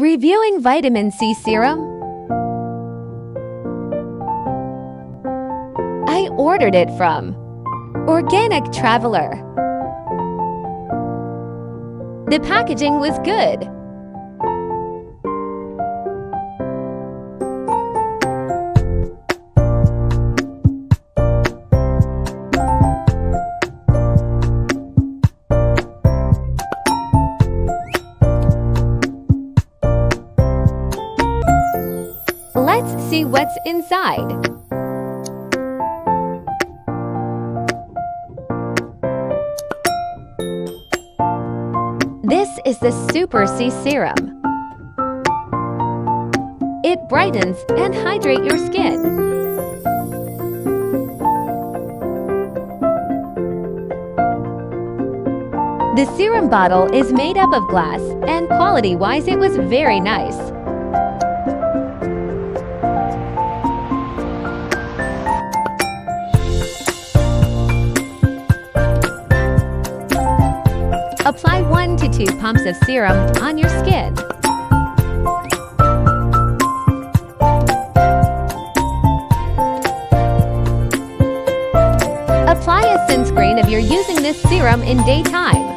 Reviewing vitamin C serum. I ordered it from Organic Traveler. The packaging was good. Let's see what's inside. This is the Super C Serum. It brightens and hydrates your skin. The serum bottle is made up of glass, and quality-wise it was very nice. Apply 1 to 2 pumps of serum on your skin. Apply a sunscreen if you're using this serum in daytime.